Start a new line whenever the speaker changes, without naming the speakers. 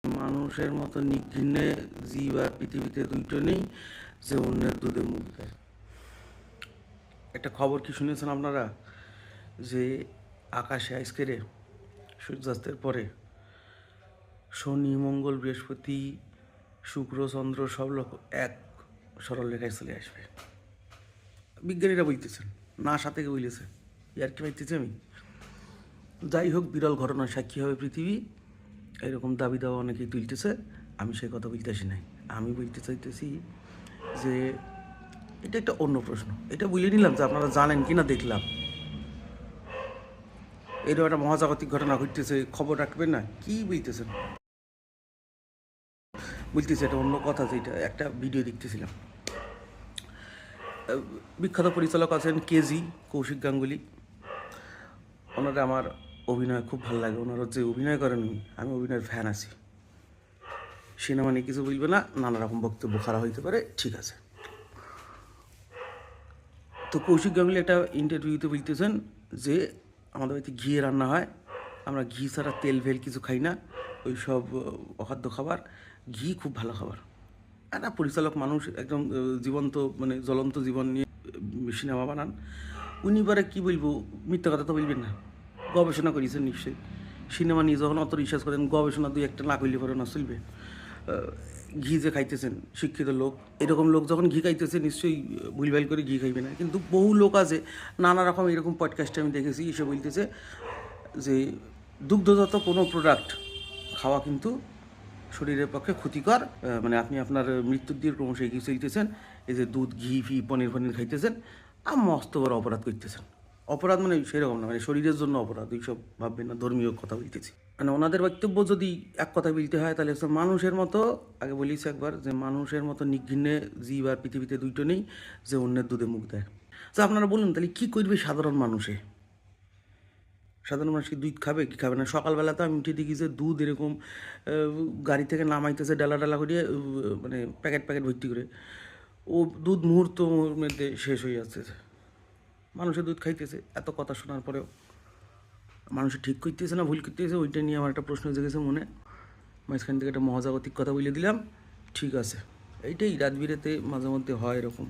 মানুষের মতো নিঘৃণে জীব আর পৃথিবীতে দুইটো নেই যে অন্যের দুধে মুখ দেয়। একটা খবর কি শুনেছেন আপনারা, যে আকাশে আজকের সূর্যাস্তের পরে শনি, মঙ্গল, বৃহস্পতি, শুক্র, চন্দ্র সব লোক এক সরল রেখায় চলে আসবে। বিজ্ঞানীরা বলতেছেন, নাসা থেকে বলেছে, আর কি পাইতেছি আমি। যাই হোক, বিরল ঘটনার সাক্ষী হবে পৃথিবী, এরকম দাবি দাওয়া অনেকেই তুলতেছে। আমি সেই কথা বলতেছি নাই, আমি বলতে চাইতেছি যে এটা একটা অন্য প্রশ্ন। এটা বলে নিলাম যে আপনারা জানেন কি না দেখলাম, এরকম একটা মহাজাগতিক ঘটনা ঘটতেছে, খবর রাখবেন না, কি বলতেছেন? বলতেছে এটা অন্য কথা। যেটা একটা ভিডিও দেখতেছিলাম, বিখ্যাত পরিচালক আছেন কেজি, কৌশিক গাঙ্গুলি। ওনারা আমার অভিনয় খুব ভালো লাগে, ওনারা যে অভিনয় করেন আমি অভিনয়ের ফ্যান আছি। সিনেমা নিয়ে কিছু বলবে না, নানা রকম বক্তব্য খারাপ হইতে পারে, ঠিক আছে। তো কৌশিক গাঙ্গুলি একটা ইন্টারভিউতে বলতেছেন যে আমাদের বাড়িতে ঘি রান্না হয়, আমরা ঘি ছাড়া তেল ভেল কিছু খাই না, ওই সব অখাদ্য খাবার, ঘি খুব ভালো খাবার। একটা পরিচালক মানুষ, একদম জীবন্ত মানে জ্বলন্ত জীবন নিয়ে সিনেমা বানান। উনি পরে কী বলবো, মিথ্যা কথা তো বলবেন না, গবেষণা করেছেন নিশ্চয়ই। সিনেমা নিয়ে যখন অত রিসার্চ করেন, গবেষণা দুই একটা না করলে পরে না চলবে। ঘি যে খাইতেছেন শিক্ষিত লোক, এরকম লোক যখন ঘি খাইতেছে নিশ্চয়ই ভুলভাল করে ঘি খাইবে না। কিন্তু বহু লোক আছে, নানা রকম এরকম পডকাস্টে আমি দেখেছি, এসে বলতেছে যে দুগ্ধজাত কোনো প্রোডাক্ট খাওয়া কিন্তু শরীরের পক্ষে ক্ষতিকর। মানে আপনি আপনার মৃত্যুর দিয়ে ক্রমশ এগিয়ে চলতেছেন, এই যে দুধ, ঘি, পনির খাইতেছেন, মস্ত বড় অপরাধ করতেছেন। অপরাধ মানে সেরকম না, মানে শরীরের জন্য অপরাধ, এইসব ভাববেন না, ধর্মীয় কথা বলতেছি। মানে ওনাদের বক্তব্য যদি এক কথা বলতে হয় তাহলে হচ্ছে মানুষের মতো, আগে বলিস একবার, যে মানুষের মতো নিঘৃণে জীব আর পৃথিবীতে দুইটো নেই যে অন্যের দুধে মুখ দেয়। তো আপনারা বলুন তাহলে কী করবে সাধারণ মানুষে? সাধারণ মানুষ কি দুধ খাবে কি খাবে না? সকালবেলা তো আমি উঠে দেখি যে দুধ এরকম গাড়ি থেকে নামাইতেছে ডালা ডালা করিয়ে, মানে প্যাকেট প্যাকেট ভর্তি করে। ও দুধ মুহূর্ত মধ্যে শেষ হয়ে যাচ্ছে। মানুষের দুধ খাইতেছে, এত কথা শোনার পরেও মানুষ ঠিক করতেছে না ভুল করতেছে, ওইটা নিয়ে আমার একটা প্রশ্ন জেগেছে মনে। মাঝখান থেকে একটা মহাজাগতিক কথা বলে দিলাম, ঠিক আছে। এইটাই রাত বিরেতে মাঝে মধ্যে হয় এরকম।